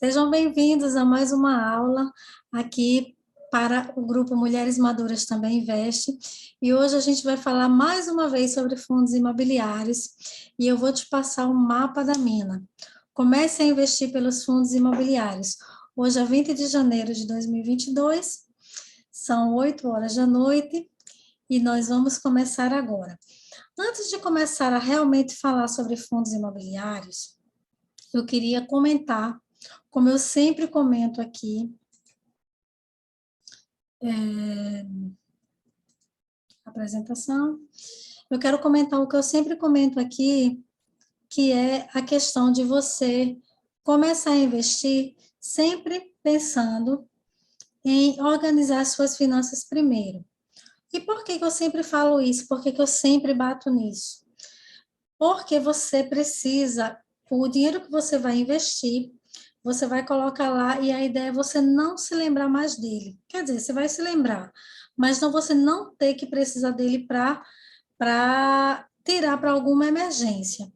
Sejam bem-vindos a mais uma aula aqui para o grupo Mulheres Maduras Também Investe. E hoje a gente vai falar mais uma vez sobre fundos imobiliários e eu vou te passar o mapa da mina. Comece a investir pelos fundos imobiliários. Hoje é 20 de janeiro de 2022, são 8 horas da noite e nós vamos começar agora. Antes de começar a realmente falar sobre fundos imobiliários, eu queria comentar, como eu sempre comento aqui, apresentação, eu quero comentar o que eu sempre comento aqui, que é a questão de você começar a investir sempre pensando em organizar suas finanças primeiro. E por que eu sempre falo isso? Por que eu sempre bato nisso? Porque você precisa, o dinheiro que você vai investir, você vai colocar lá e a ideia é você não se lembrar mais dele. Quer dizer, você vai se lembrar, mas não você não ter que precisar dele para tirar para alguma emergência.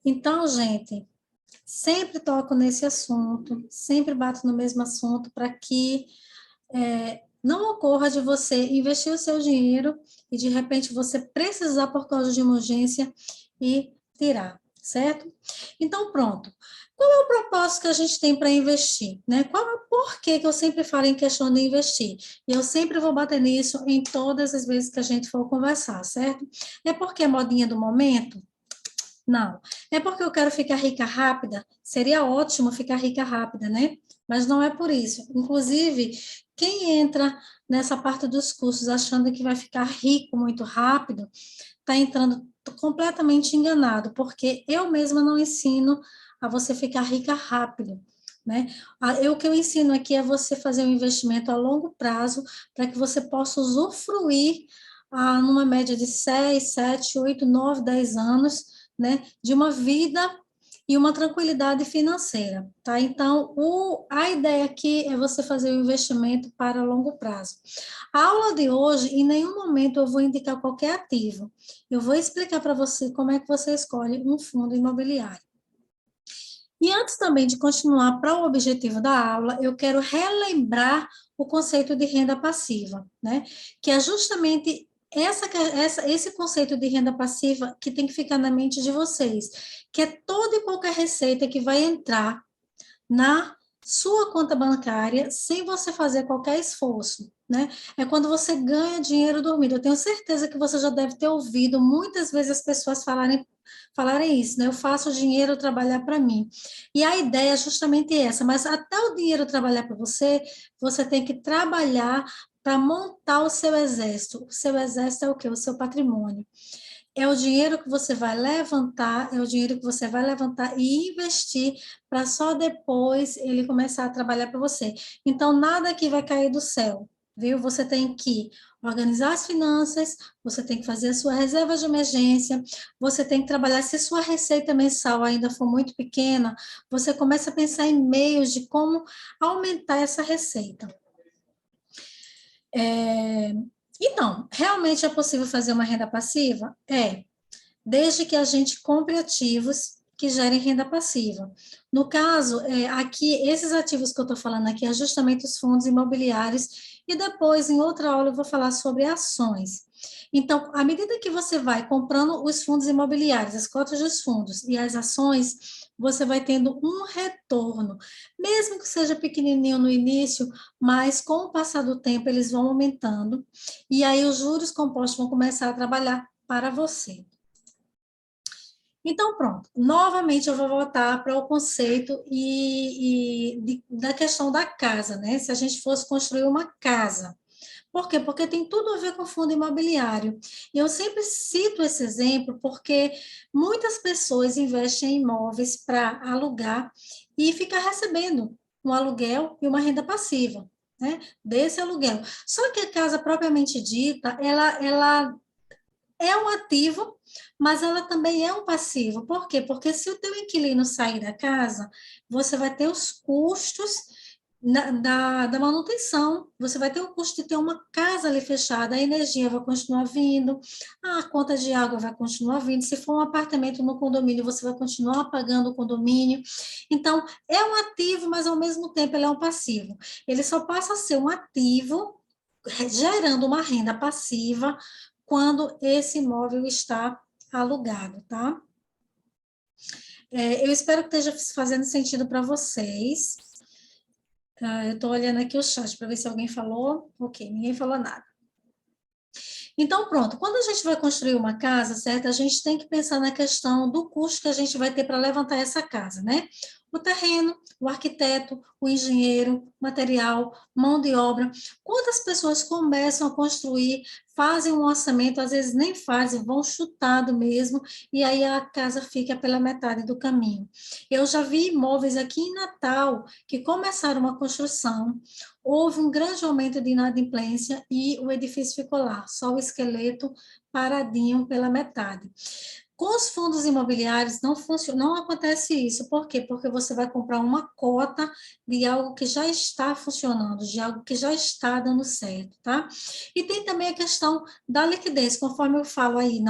Então, gente, sempre toco nesse assunto, sempre bato no mesmo assunto para que não ocorra de você investir o seu dinheiro e de repente você precisar por causa de uma urgência e tirar, certo? Então, pronto. Qual é o propósito que a gente tem para investir? Né? Qual é o porquê que eu sempre falo em questão de investir? E eu sempre vou bater nisso em todas as vezes que a gente for conversar, certo? É porque é modinha do momento? Não. É porque eu quero ficar rica rápida? Seria ótimo ficar rica rápida, né? Mas não é por isso. Inclusive, quem entra nessa parte dos cursos achando que vai ficar rico muito rápido, está entrando completamente enganado, porque eu mesma não ensino a você ficar rica rápido, né? O que eu ensino aqui é você fazer um investimento a longo prazo para que você possa usufruir numa média de 6, 7, 8, 9, 10 anos, né, de uma vida e uma tranquilidade financeira, tá? Então, a ideia aqui é você fazer o investimento para longo prazo. A aula de hoje, em nenhum momento eu vou indicar qualquer ativo. Eu vou explicar para você como é que você escolhe um fundo imobiliário. E antes também de continuar para o objetivo da aula, eu quero relembrar o conceito de renda passiva, né? Que é justamente esse conceito de renda passiva que tem que ficar na mente de vocês, que é toda e qualquer receita que vai entrar na sua conta bancária sem você fazer qualquer esforço, né? É quando você ganha dinheiro dormindo. Eu tenho certeza que você já deve ter ouvido muitas vezes as pessoas falarem isso, né? Eu faço o dinheiro trabalhar para mim. E a ideia é justamente essa, mas até o dinheiro trabalhar para você, você tem que trabalhar para montar o seu exército. O seu exército é o quê? O seu patrimônio. É o dinheiro que você vai levantar, é o dinheiro que você vai levantar e investir para só depois ele começar a trabalhar para você. Então, nada aqui vai cair do céu, viu? Você tem que organizar as finanças, você tem que fazer a sua reserva de emergência, você tem que trabalhar, se sua receita mensal ainda for muito pequena, você começa a pensar em meios de como aumentar essa receita. Então, realmente é possível fazer uma renda passiva? É, desde que a gente compre ativos que gerem renda passiva. No caso, aqui, esses ativos que eu estou falando aqui é justamente os fundos imobiliários, e depois, em outra aula, eu vou falar sobre ações. Então, à medida que você vai comprando os fundos imobiliários, as cotas dos fundos e as ações, você vai tendo um retorno, mesmo que seja pequenininho no início, mas com o passar do tempo eles vão aumentando, e aí os juros compostos vão começar a trabalhar para você. Então, pronto. Novamente, eu vou voltar para o conceito da questão da casa, né? Se a gente fosse construir uma casa. Por quê? Porque tem tudo a ver com fundo imobiliário. E eu sempre cito esse exemplo porque muitas pessoas investem em imóveis para alugar e ficar recebendo um aluguel e uma renda passiva, né? Desse aluguel. Só que a casa propriamente dita, ela é um ativo, mas ela também é um passivo. Por quê? Porque se o teu inquilino sair da casa, você vai ter os custos da manutenção. Você vai ter o custo de ter uma casa ali fechada, a energia vai continuar vindo, a conta de água vai continuar vindo. Se for um apartamento no condomínio, você vai continuar pagando o condomínio. Então, é um ativo, mas ao mesmo tempo ele é um passivo. Ele só passa a ser um ativo, gerando uma renda passiva, quando esse imóvel está alugado, tá? Eu espero que esteja fazendo sentido para vocês. Eu estou olhando aqui o chat para ver se alguém falou. Ok, ninguém falou nada. Então, pronto, quando a gente vai construir uma casa, certo? A gente tem que pensar na questão do custo que a gente vai ter para levantar essa casa, né? O terreno, o arquiteto, o engenheiro, material, mão de obra. Quantas pessoas começam a construir, fazem um orçamento, às vezes nem fazem, vão chutado mesmo, e aí a casa fica pela metade do caminho. Eu já vi imóveis aqui em Natal que começaram uma construção, houve um grande aumento de inadimplência e o edifício ficou lá, só o esqueleto paradinho pela metade. Com os fundos imobiliários não funciona, não acontece isso. Por quê? Porque você vai comprar uma cota de algo que já está funcionando, de algo que já está dando certo, tá? E tem também a questão da liquidez, conforme eu falo aí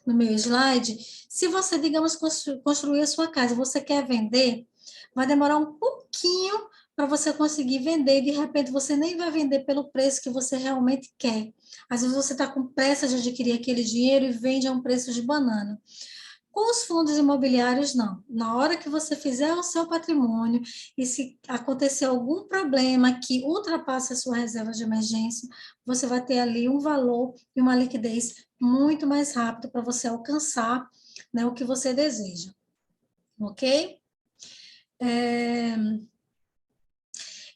no meu slide. Se você, digamos, construir a sua casa, você quer vender, vai demorar um pouquinho para você conseguir vender, e de repente você nem vai vender pelo preço que você realmente quer. Às vezes você está com pressa de adquirir aquele dinheiro e vende a um preço de banana. Com os fundos imobiliários, não. Na hora que você fizer o seu patrimônio e se acontecer algum problema que ultrapasse a sua reserva de emergência, você vai ter ali um valor e uma liquidez muito mais rápido para você alcançar, né, o que você deseja. Ok?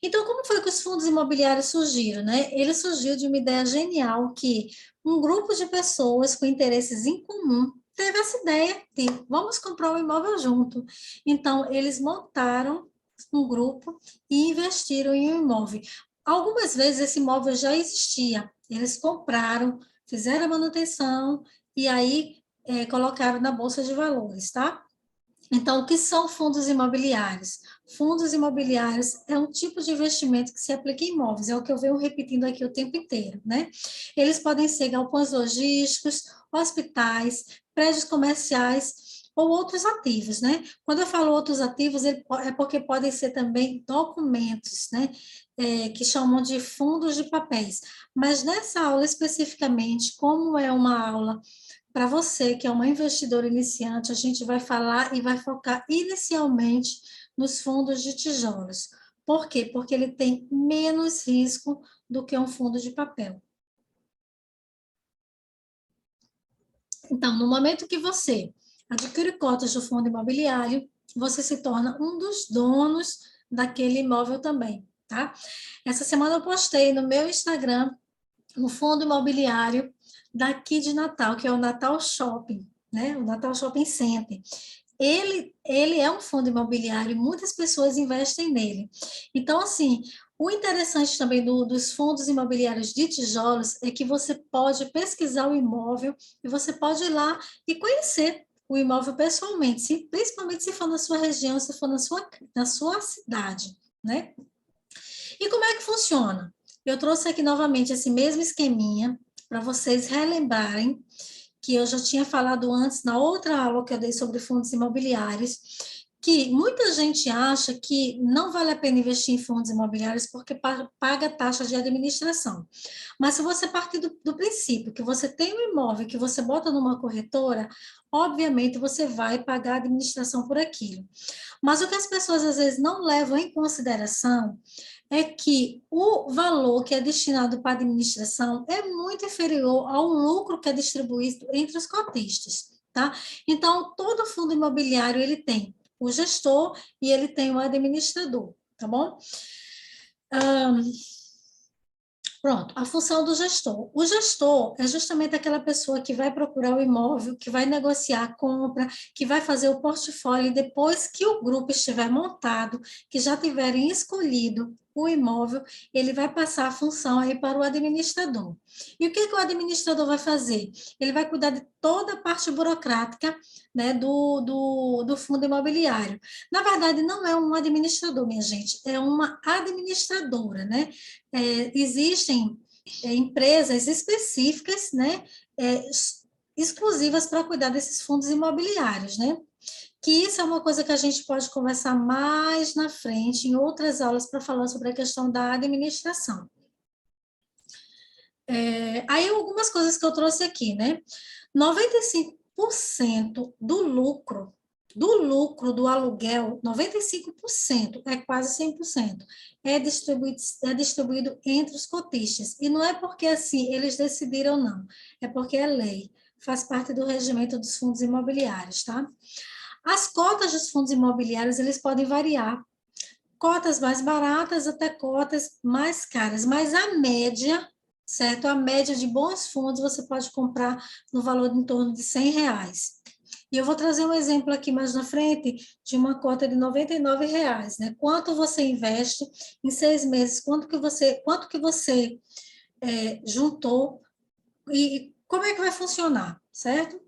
Então, como foi que os fundos imobiliários surgiram, né? Ele surgiu de uma ideia genial que um grupo de pessoas com interesses em comum teve essa ideia de vamos comprar um imóvel junto. Então, eles montaram um grupo e investiram em um imóvel. Algumas vezes esse imóvel já existia. Eles compraram, fizeram a manutenção e aí colocaram na bolsa de valores, tá? Então, o que são fundos imobiliários? Fundos imobiliários é um tipo de investimento que se aplica em imóveis, é o que eu venho repetindo aqui o tempo inteiro, né? Eles podem ser galpões logísticos, hospitais, prédios comerciais ou outros ativos, né? Quando eu falo outros ativos, é porque podem ser também documentos, né? Que chamam de fundos de papéis. Mas nessa aula especificamente, como é uma aula para você, que é uma investidora iniciante, a gente vai falar e vai focar inicialmente nos fundos de tijolos. Por quê? Porque ele tem menos risco do que um fundo de papel. Então, no momento que você adquire cotas do fundo imobiliário, você se torna um dos donos daquele imóvel também, tá? Essa semana eu postei no meu Instagram um fundo imobiliário daqui de Natal, que é o Natal Shopping, né? O Natal Shopping Center. Ele é um fundo imobiliário, muitas pessoas investem nele. Então, assim, o interessante também dos fundos imobiliários de tijolos é que você pode pesquisar o imóvel e você pode ir lá e conhecer o imóvel pessoalmente, principalmente se for na sua região, se for na sua cidade, né? E como é que funciona? Eu trouxe aqui novamente esse mesmo esqueminha para vocês relembrarem que eu já tinha falado antes na outra aula que eu dei sobre fundos imobiliários, que muita gente acha que não vale a pena investir em fundos imobiliários porque paga taxa de administração. Mas se você partir do princípio que você tem um imóvel que você bota numa corretora, obviamente você vai pagar a administração por aquilo. Mas o que as pessoas às vezes não levam em consideração é que o valor que é destinado para a administração é muito inferior ao lucro que é distribuído entre os cotistas, tá? Então, todo fundo imobiliário, ele tem o gestor e ele tem o administrador, tá bom? Pronto, a função do gestor. O gestor é justamente aquela pessoa que vai procurar o imóvel, que vai negociar a compra, que vai fazer o portfólio, e depois que o grupo estiver montado, que já tiverem escolhido o imóvel, ele vai passar a função aí para o administrador. E o que o administrador vai fazer? Ele vai cuidar de toda a parte burocrática, né, do fundo imobiliário. Na verdade, não é um administrador, minha gente, é uma administradora, né? Existem empresas específicas, né, exclusivas para cuidar desses fundos imobiliários, né? Que isso é uma coisa que a gente pode conversar mais na frente, em outras aulas, para falar sobre a questão da administração. Aí, algumas coisas que eu trouxe aqui, né? 95% do aluguel, 95%, é quase 100%, é distribuído entre os cotistas. E não é porque, assim, eles decidiram, não. É porque é lei, faz parte do regimento dos fundos imobiliários, tá? As cotas dos fundos imobiliários, eles podem variar. Cotas mais baratas até cotas mais caras, mas a média, certo? A média de bons fundos você pode comprar no valor de em torno de R$ 100. E eu vou trazer um exemplo aqui mais na frente de uma cota de R$ 99, né? Quanto você investe em 6 meses, quanto que você juntou e como é que vai funcionar, certo?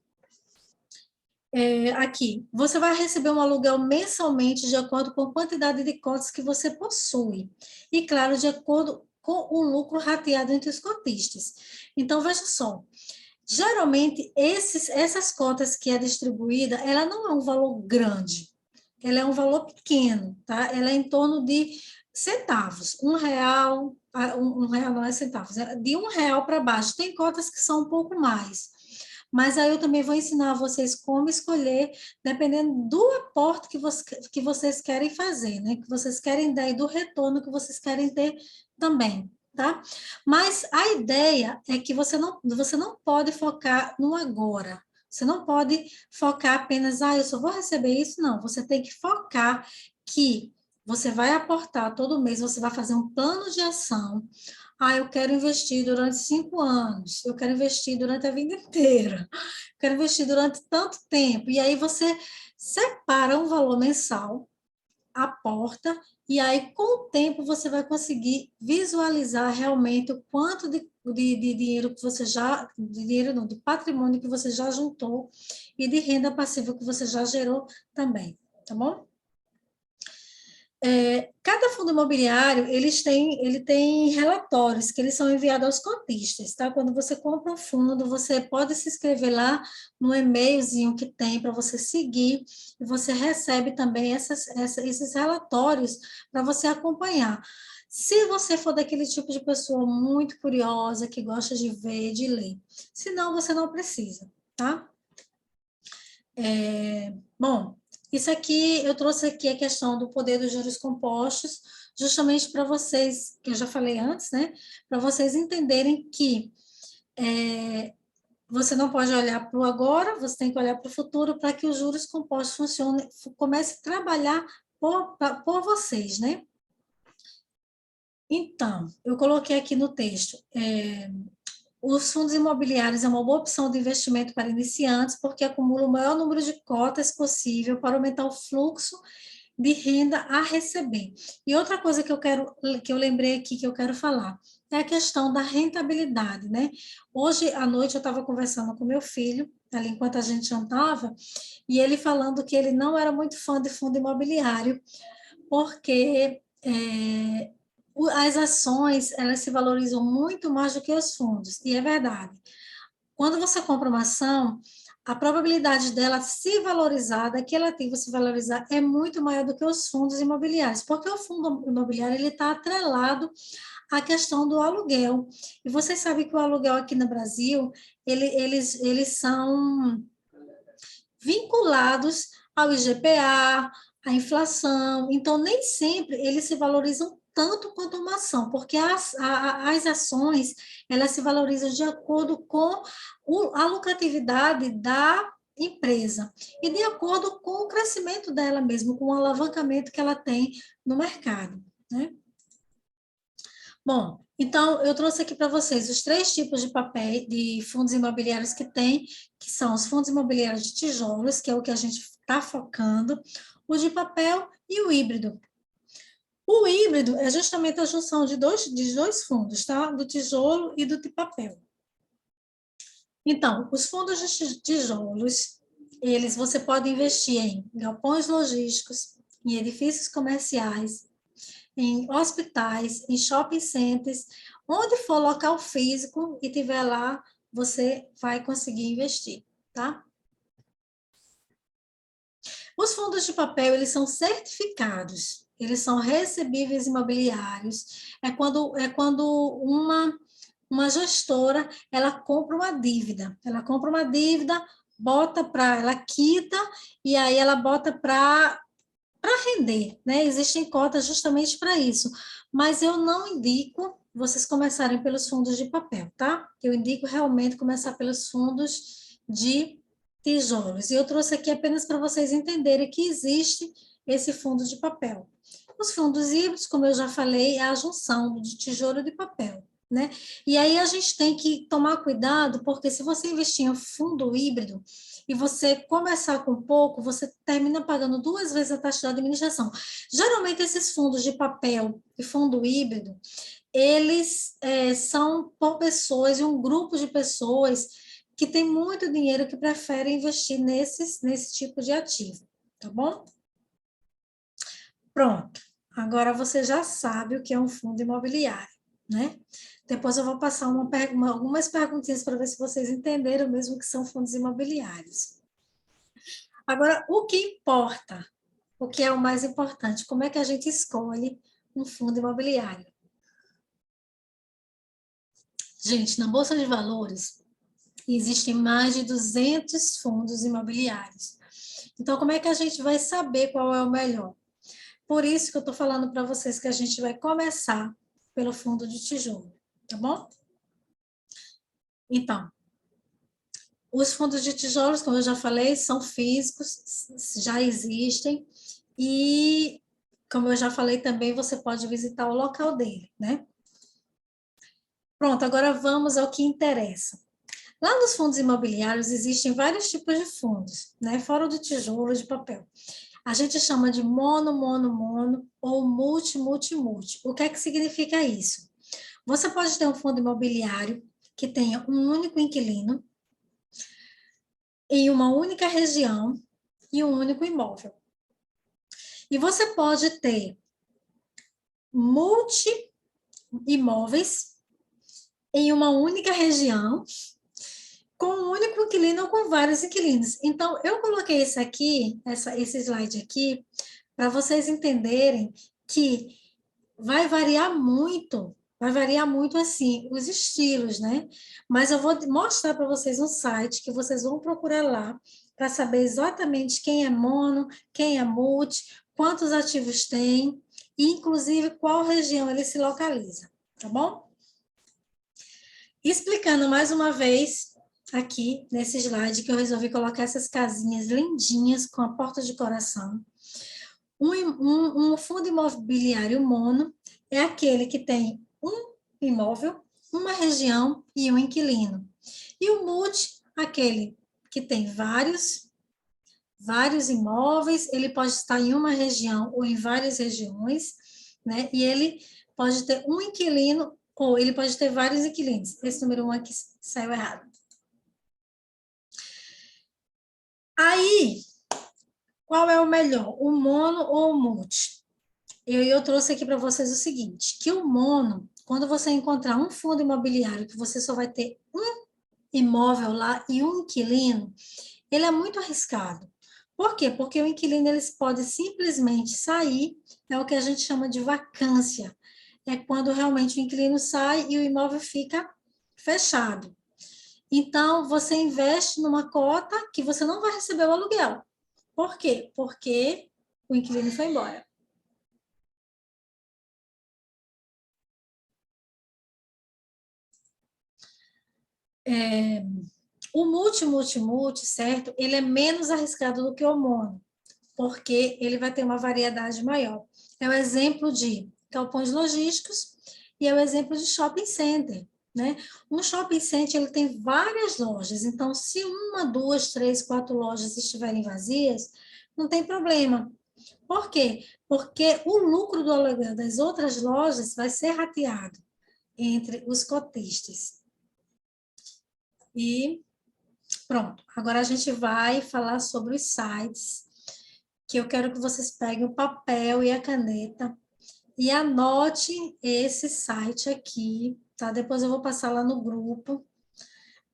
Aqui, você vai receber um aluguel mensalmente de acordo com a quantidade de cotas que você possui. E, claro, de acordo com o lucro rateado entre os cotistas. Então, veja só, geralmente, essas cotas que é distribuída, ela não é um valor grande, ela é um valor pequeno, tá? Ela é em torno de centavos, R$ 1, R$ 1 não é centavos, é de R$ 1 para baixo. Tem cotas que são um pouco mais. Mas aí eu também vou ensinar vocês como escolher, dependendo do aporte que vocês querem fazer, né? Que vocês querem dar e do retorno que vocês querem ter também, tá? Mas a ideia é que você não pode focar no agora. Você não pode focar apenas, eu só vou receber isso, não. Você tem que focar que você vai aportar todo mês, você vai fazer um plano de ação. Eu quero investir durante 5 anos, eu quero investir durante a vida inteira, eu quero investir durante tanto tempo. E aí você separa um valor mensal, aporta, e aí com o tempo você vai conseguir visualizar realmente o quanto de dinheiro que você já, de dinheiro não, de patrimônio que você já juntou e de renda passiva que você já gerou também, tá bom? Cada fundo imobiliário, ele tem relatórios que eles são enviados aos cotistas, tá? Quando você compra um fundo, você pode se inscrever lá no e-mailzinho que tem para você seguir, e você recebe também esses relatórios para você acompanhar. Se você for daquele tipo de pessoa muito curiosa, que gosta de ver, de ler. Senão, você não precisa, tá? Bom, isso aqui, eu trouxe aqui a questão do poder dos juros compostos, justamente para vocês, que eu já falei antes, né? Para vocês entenderem que você não pode olhar para o agora, você tem que olhar para o futuro para que os juros compostos funcionem, comece a trabalhar por vocês, né? Então, eu coloquei aqui no texto, os fundos imobiliários é uma boa opção de investimento para iniciantes, porque acumulam o maior número de cotas possível para aumentar o fluxo de renda a receber. E outra coisa que eu lembrei aqui que eu quero falar é a questão da rentabilidade, né? Hoje à noite eu estava conversando com meu filho, ali enquanto a gente jantava, e ele falando que ele não era muito fã de fundo imobiliário, porque as ações, elas se valorizam muito mais do que os fundos, e é verdade. Quando você compra uma ação, a probabilidade dela se valorizar, daquele ativo se valorizar, é muito maior do que os fundos imobiliários, porque o fundo imobiliário ele está atrelado à questão do aluguel. E vocês sabem que o aluguel aqui no Brasil, eles são vinculados ao IGPA, à inflação, então nem sempre eles se valorizam tanto quanto uma ação, porque as ações elas se valorizam de acordo com a lucratividade da empresa e de acordo com o crescimento dela mesmo, com o alavancamento que ela tem no mercado, né? Bom, então eu trouxe aqui para vocês os 3 tipos de papel de fundos imobiliários que tem, que são os fundos imobiliários de tijolos, que é o que a gente está focando, o de papel e o híbrido. O híbrido é justamente a junção de dois fundos, tá? Do tijolo e do de papel. Então, os fundos de tijolos, você pode investir em galpões logísticos, em edifícios comerciais, em hospitais, em shopping centers, onde for local físico e tiver lá, você vai conseguir investir, tá? Os fundos de papel, eles são certificados, eles são recebíveis imobiliários. É quando uma gestora, ela compra uma dívida. Ela compra uma dívida, ela quita, e aí ela bota para render, né? Existem cotas justamente para isso. Mas eu não indico vocês começarem pelos fundos de papel, tá? Eu indico realmente começar pelos fundos de tijolos. E eu trouxe aqui apenas para vocês entenderem que existe esse fundo de papel. Os fundos híbridos, como eu já falei, é a junção de tijolo e de papel, né? E aí a gente tem que tomar cuidado, porque se você investir em fundo híbrido e você começar com pouco, você termina pagando 2 vezes a taxa de administração. Geralmente, esses fundos de papel e fundo híbrido, eles são por pessoas, e um grupo de pessoas que tem muito dinheiro que preferem investir nesse tipo de ativo, tá bom? Pronto. Agora você já sabe o que é um fundo imobiliário, né? Depois eu vou passar algumas perguntinhas para ver se vocês entenderam mesmo o que são fundos imobiliários. Agora, o que importa? O que é o mais importante? Como é que a gente escolhe um fundo imobiliário? Gente, na Bolsa de Valores, existem mais de 200 fundos imobiliários. Então, como é que a gente vai saber qual é o melhor? Por isso que eu estou falando para vocês que a gente vai começar pelo fundo de tijolo, tá bom? Então, os fundos de tijolos, como eu já falei, são físicos, já existem, e, como eu já falei também, você pode visitar o local dele, né? Pronto, agora vamos ao que interessa. Lá nos fundos imobiliários existem vários tipos de fundos, né? Fora o de tijolo, de papel. A gente chama de mono ou multi. O que é que significa isso? Você pode ter um fundo imobiliário que tenha um único inquilino em uma única região e um único imóvel. E você pode ter multi-imóveis em uma única região com um único inquilino ou com vários inquilinos. Então, eu coloquei esse slide aqui, para vocês entenderem que vai variar muito assim, os estilos, né? Mas eu vou mostrar para vocês um site que vocês vão procurar lá para saber exatamente quem é mono, quem é multi, quantos ativos tem, e inclusive qual região ele se localiza, tá bom? Explicando mais uma vez aqui nesse slide que eu resolvi colocar essas casinhas lindinhas com a porta de coração. Um fundo imobiliário mono é aquele que tem um imóvel, uma região e um inquilino. E o multi, aquele que tem vários imóveis, ele pode estar em uma região ou em várias regiões, né? E ele pode ter um inquilino ou ele pode ter vários inquilinos. Esse número 1 aqui saiu errado. Aí, qual é o melhor, o mono ou o multi? Eu trouxe aqui para vocês o seguinte, que o mono, quando você encontrar um fundo imobiliário que você só vai ter um imóvel lá e um inquilino, ele é muito arriscado. Por quê? Porque o inquilino eles pode simplesmente sair, é o que a gente chama de vacância. É quando realmente o inquilino sai e o imóvel fica fechado. Então, você investe numa cota que você não vai receber o aluguel. Por quê? Porque o inquilino foi embora. O multi, certo? Ele é menos arriscado do que o mono, porque ele vai ter uma variedade maior. É o exemplo de galpões logísticos e é o exemplo de shopping center, né? Um shopping center, ele tem várias lojas, então se uma, duas, três, quatro lojas estiverem vazias, não tem problema. Por quê? Porque o lucro do aluguel das outras lojas vai ser rateado entre os cotistas. E pronto, agora a gente vai falar sobre os sites, que eu quero que vocês peguem o papel e a caneta e anote esse site aqui, tá? Depois eu vou passar lá no grupo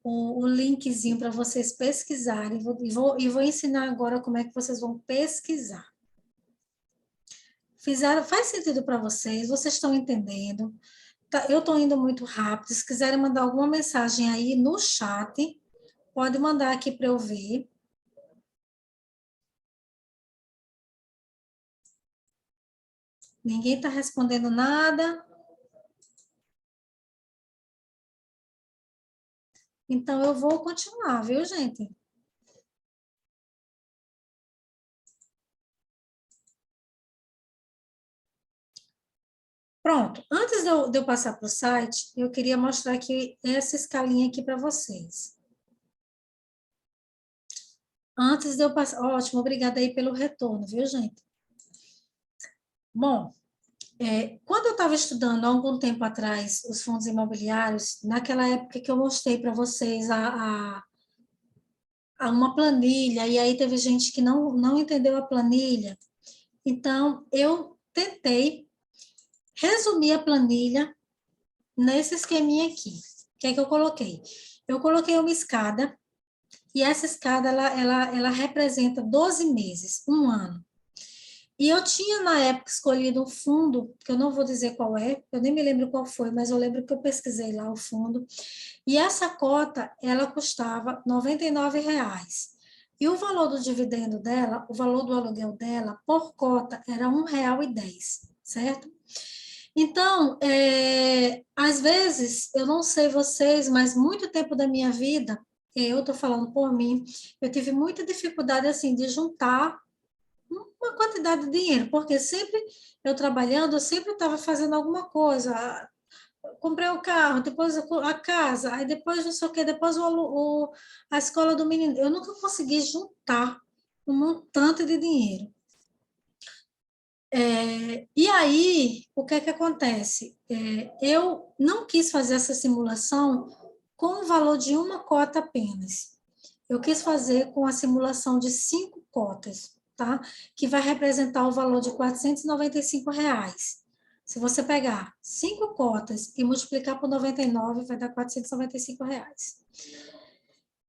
o linkzinho para vocês pesquisarem, e vou ensinar agora como é que vocês vão pesquisar. Faz sentido para vocês? Vocês estão entendendo? Tá, eu estou indo muito rápido. Se quiserem mandar alguma mensagem aí no chat, pode mandar aqui para eu ver. Ninguém está respondendo nada. Então, eu vou continuar, viu, gente? Pronto. Antes de eu passar para o site, eu queria mostrar aqui essa escalinha aqui para vocês. Antes de eu passar... Ótimo, obrigada aí pelo retorno, viu, gente? Bom, quando eu estava estudando há algum tempo atrás os fundos imobiliários, naquela época que eu mostrei para vocês a uma planilha, e aí teve gente que não entendeu a planilha, então eu tentei resumir a planilha nesse esqueminha aqui. O que é que eu coloquei? Eu coloquei uma escada, e essa escada ela representa 12 meses, um ano. E eu tinha, na época, escolhido um fundo, que eu não vou dizer qual é, eu nem me lembro qual foi, mas eu lembro que eu pesquisei lá o fundo, e essa cota, ela custava R$ 99,00. E o valor do dividendo dela, o valor do aluguel dela, por cota, era R$ 1,10, certo? Então, às vezes, eu não sei vocês, mas muito tempo da minha vida, eu estou falando por mim, eu tive muita dificuldade, assim, de juntar uma quantidade de dinheiro, porque sempre eu trabalhando, eu sempre estava fazendo alguma coisa. Comprei o carro, depois a casa, aí depois não sei o quê, depois a escola do menino. Eu nunca consegui juntar um montante de dinheiro. E aí, o que é que acontece? Eu não quis fazer essa simulação com o valor de uma cota apenas. Eu quis fazer com a simulação de 5 cotas, tá? Que vai representar o valor de R$ 495. Se você pegar 5 cotas e multiplicar por 99, vai dar R$ 495.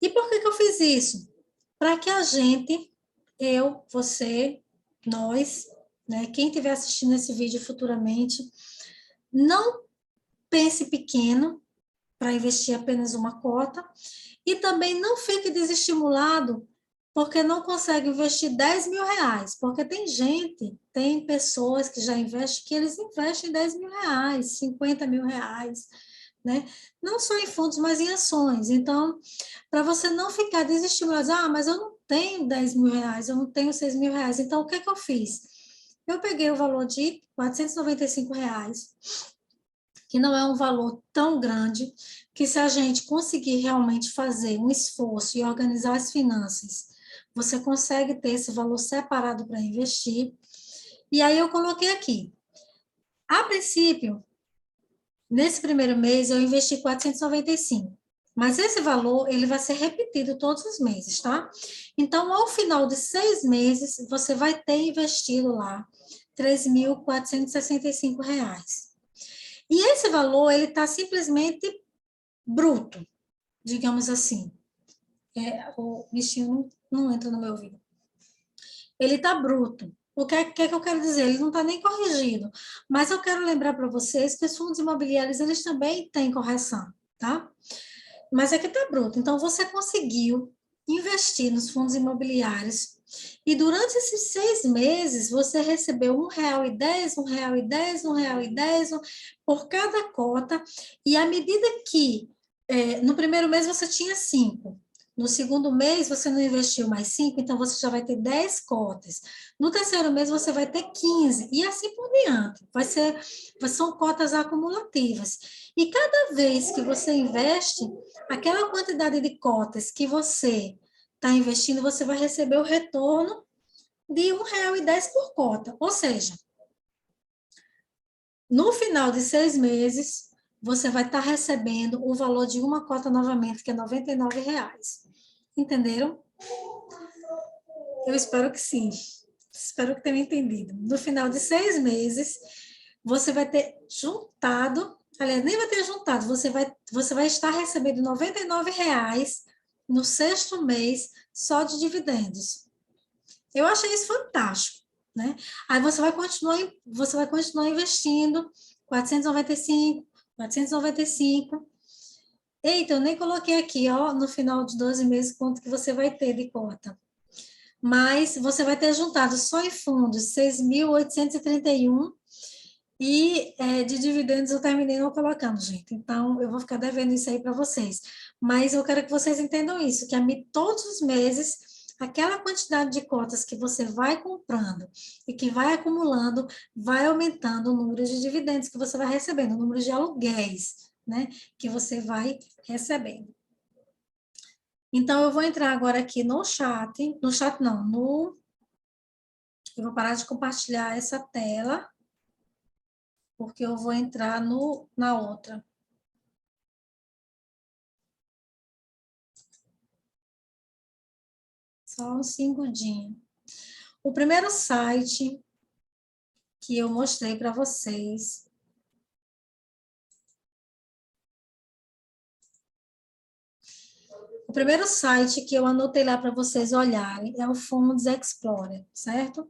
E por que eu fiz isso? Para que a gente, eu, você, nós, né, quem estiver assistindo esse vídeo futuramente, não pense pequeno para investir apenas uma cota e também não fique desestimulado porque não consegue investir R$ 10.000, porque tem pessoas que já investem, que eles investem R$ 10.000, R$ 50.000, né? Não só em fundos, mas em ações. Então, para você não ficar desestimulado, mas eu não tenho R$ 10.000, eu não tenho R$ 6.000. Então, o que é que eu fiz? Eu peguei o valor de R$ 495, que não é um valor tão grande, que se a gente conseguir realmente fazer um esforço e organizar as finanças, você consegue ter esse valor separado para investir. E aí eu coloquei aqui. A princípio, nesse primeiro mês, eu investi 495. Mas esse valor, ele vai ser repetido todos os meses, tá? Então, ao final de 6 meses, você vai ter investido lá R$ 3.465. E esse valor, ele está simplesmente bruto, digamos assim. O bichinho não entra no meu ouvido. Ele está bruto. O que é que eu quero dizer? Ele não está nem corrigido. Mas eu quero lembrar para vocês que os fundos imobiliários, eles também têm correção, tá? Mas aqui está bruto. Então, você conseguiu investir nos fundos imobiliários e durante esses 6 meses, você recebeu R$ 1,10, R$ 1,10, R$ 1,10 por cada cota. E à medida que, no primeiro mês você tinha 5, no segundo mês você não investiu mais 5, então você já vai ter 10 cotas. No terceiro mês você vai ter 15, e assim por diante. São cotas acumulativas. E cada vez que você investe, aquela quantidade de cotas que você está investindo, você vai receber o retorno de R$1,10 por cota. Ou seja, no final de 6 meses, você vai estar recebendo o valor de uma cota novamente, que é R$99. Entenderam? Eu espero que sim. Espero que tenham entendido. No final de 6 meses, você vai ter juntado, aliás, nem vai ter juntado, você vai estar recebendo R$99 no sexto mês só de dividendos. Eu achei isso fantástico, né? Aí você vai continuar investindo, 495, 495. Eita, eu nem coloquei aqui, ó, no final de 12 meses, quanto que você vai ter de cota. Mas você vai ter juntado só em fundos 6.831 e de dividendos eu terminei não colocando, gente. Então, eu vou ficar devendo isso aí para vocês. Mas eu quero que vocês entendam isso, que todos os meses, aquela quantidade de cotas que você vai comprando e que vai acumulando, vai aumentando o número de dividendos que você vai recebendo, o número de aluguéis, né, que você vai recebendo. Então, eu vou entrar agora aqui no chat não, eu vou parar de compartilhar essa tela, porque eu vou entrar na outra. Só um segundinho. O primeiro site que eu mostrei para vocês. O primeiro site que eu anotei lá para vocês olharem é o Funds Explorer, certo?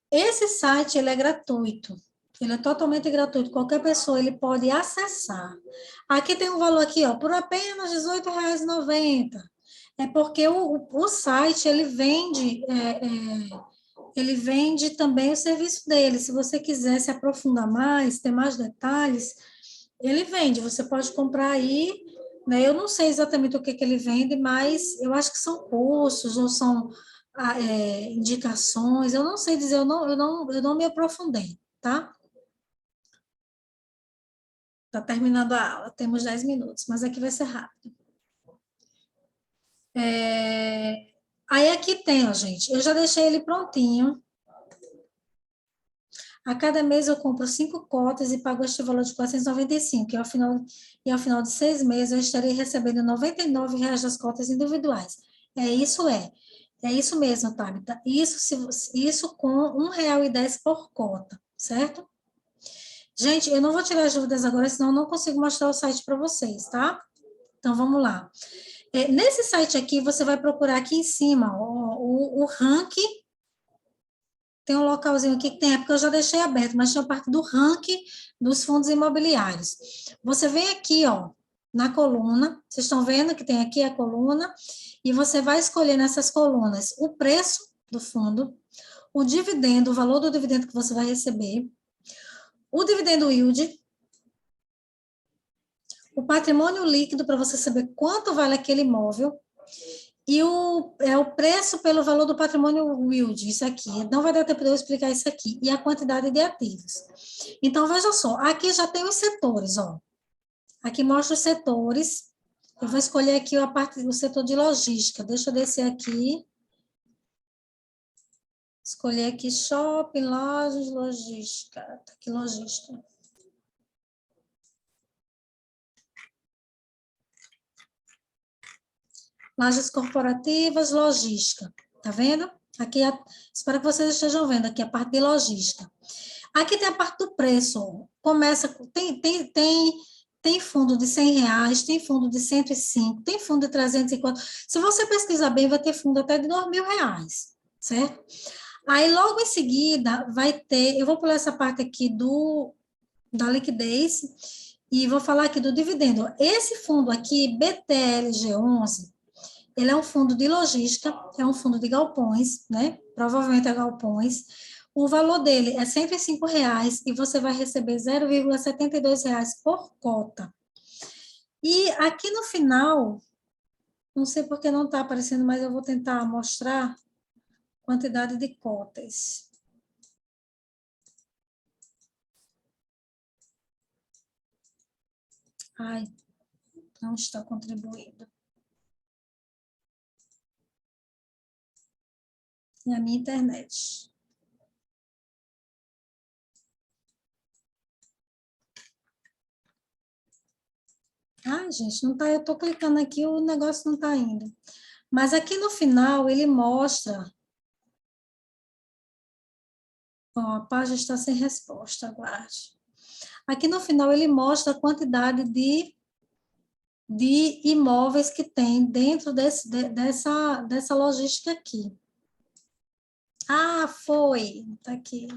Esse site, ele é gratuito. Ele é totalmente gratuito. Qualquer pessoa, ele pode acessar. Aqui tem um valor aqui, ó, por apenas R$18,90. É porque o site, ele vende também o serviço dele. Se você quiser se aprofundar mais, ter mais detalhes, ele vende. Você pode comprar aí, né? Eu não sei exatamente o que ele vende, mas eu acho que são cursos ou são indicações. Eu não sei dizer, eu não me aprofundei, tá? Tá terminando a aula, temos 10 minutos, mas aqui vai ser rápido. Aí aqui tem, ó, gente, eu já deixei ele prontinho. A cada mês eu compro 5 cotas e pago este valor de 495, e ao final de 6 meses eu estarei recebendo R$99 das cotas individuais. É isso mesmo, Tabita. Isso com R$1,10 por cota, certo? Gente, eu não vou tirar as dúvidas agora, senão eu não consigo mostrar o site para vocês, tá? Então, vamos lá. Nesse site aqui, você vai procurar aqui em cima o ranking. Tem um localzinho aqui que tem, porque eu já deixei aberto, mas tinha parte do ranking dos fundos imobiliários. Você vem aqui, ó, na coluna, vocês estão vendo que tem aqui a coluna, e você vai escolher nessas colunas o preço do fundo, o dividendo, o valor do dividendo que você vai receber, o dividendo yield, o patrimônio líquido para você saber quanto vale aquele imóvel, e o preço pelo valor do patrimônio yield, isso aqui. Não vai dar tempo de eu explicar isso aqui. E a quantidade de ativos. Então, veja só, aqui já tem os setores, ó. Aqui mostra os setores. Eu vou escolher aqui a parte do setor de logística. Deixa eu descer aqui. Escolher aqui shopping, lojas, logística. Tá aqui logística. Lojas corporativas, logística. Tá vendo? Aqui, espero que vocês estejam vendo aqui a parte de logística. Aqui tem a parte do preço. Começa, tem fundo de R$100, tem fundo de 105, tem fundo de 304. Se você pesquisar bem, vai ter fundo até de R$2.000, certo? Aí, logo em seguida, vai ter, eu vou pular essa parte aqui da liquidez e vou falar aqui do dividendo. Esse fundo aqui, BTLG11, ele é um fundo de logística, é um fundo de galpões, né? Provavelmente é galpões. O valor dele é R$105 e você vai receber R$0,72 por cota. E aqui no final, não sei porque não está aparecendo, mas eu vou tentar mostrar quantidade de cotas. Ai, não está contribuindo. É a minha internet. Ai, gente, não tá, eu tô clicando aqui, o negócio não tá indo. Mas aqui no final ele mostra, ó, a página está sem resposta, aguarde. Aqui no final ele mostra a quantidade de imóveis que tem dentro dessa logística aqui. Ah, foi, tá aqui.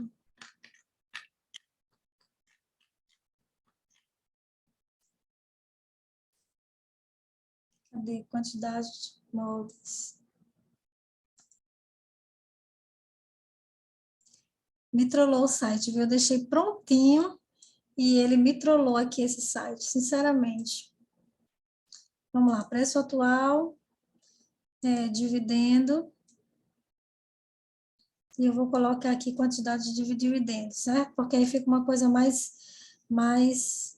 Cadê? Quantidade de imóveis. Me trollou o site, viu? Eu deixei prontinho e ele me trollou aqui esse site, sinceramente. Vamos lá, preço atual, dividendo. E eu vou colocar aqui quantidade de dividendos, certo? Porque aí fica uma coisa mais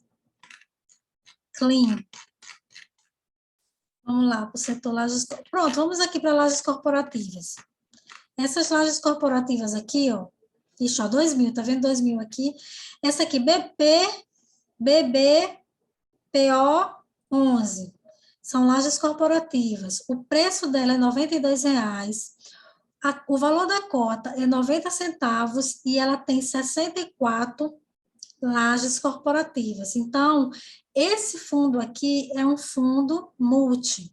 clean. Vamos lá, para o setor lajes. Pronto, vamos aqui para lajes corporativas. Essas lajes corporativas aqui, ó. Ixi, ó, 2.000, tá vendo 2.000 aqui? Essa aqui, BBPO 11. São lajes corporativas. O preço dela é R$ 92,00. O valor da cota é 90 centavos e ela tem 64 lajes corporativas. Então, esse fundo aqui é um fundo multi.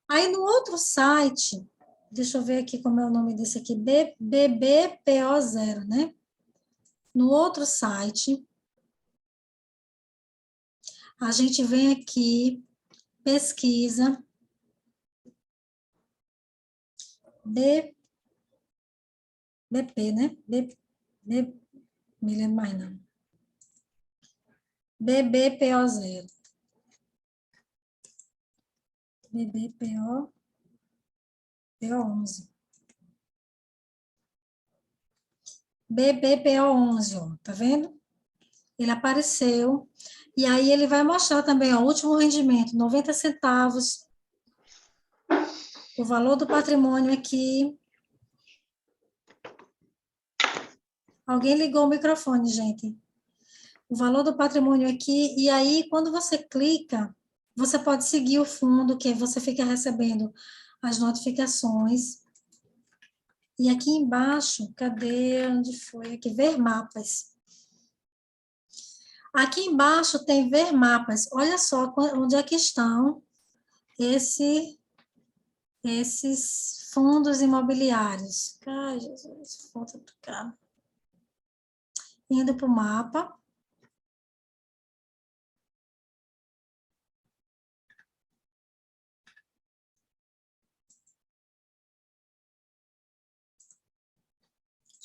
Aí no outro site, deixa eu ver aqui como é o nome desse aqui, BBPO0, né? No outro site, a gente vem aqui, pesquisa, BP, né? Me lembro mais não. BBPO0. BBPO11. BBPO11, ó, tá vendo? Ele apareceu. E aí ele vai mostrar também, ó, o último rendimento, 90 centavos. O valor do patrimônio aqui. Alguém ligou o microfone, gente. O valor do patrimônio aqui. E aí, quando você clica, você pode seguir o fundo, que você fica recebendo as notificações. E aqui embaixo, cadê? Onde foi? Aqui, ver mapas. Aqui embaixo tem ver mapas. Olha só onde é que estão esses fundos imobiliários. Ai, Jesus, volta para cá. Indo para o mapa.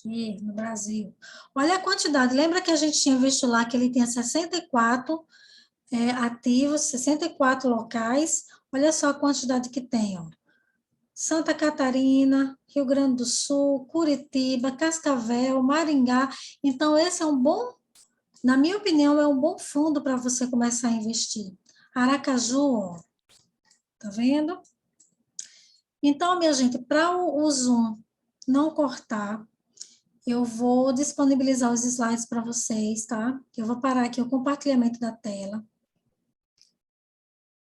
Aqui no Brasil. Olha a quantidade. Lembra que a gente tinha visto lá que ele tinha 64 ativos, 64 locais. Olha só a quantidade que tem, ó. Santa Catarina, Rio Grande do Sul, Curitiba, Cascavel, Maringá. Então, esse é um bom, na minha opinião, é um bom fundo para você começar a investir. Aracaju, ó, tá vendo? Então, minha gente, para o Zoom não cortar, eu vou disponibilizar os slides para vocês, tá? Eu vou parar aqui o compartilhamento da tela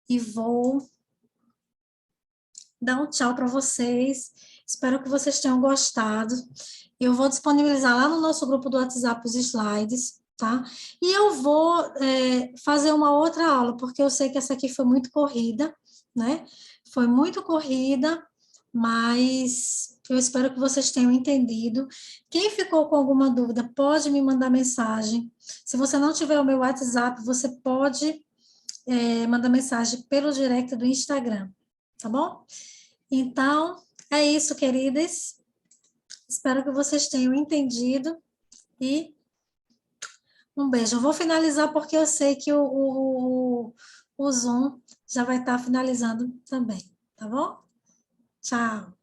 e vou dar um tchau para vocês. Espero que vocês tenham gostado. Eu vou disponibilizar lá no nosso grupo do WhatsApp os slides, tá? E eu vou fazer uma outra aula, porque eu sei que essa aqui foi muito corrida, né? Foi muito corrida, mas eu espero que vocês tenham entendido. Quem ficou com alguma dúvida, pode me mandar mensagem. Se você não tiver o meu WhatsApp, você pode mandar mensagem pelo direct do Instagram, tá bom? Então, é isso, queridas. Espero que vocês tenham entendido e um beijo. Eu vou finalizar porque eu sei que o Zoom já vai estar finalizando também, tá bom? Tchau.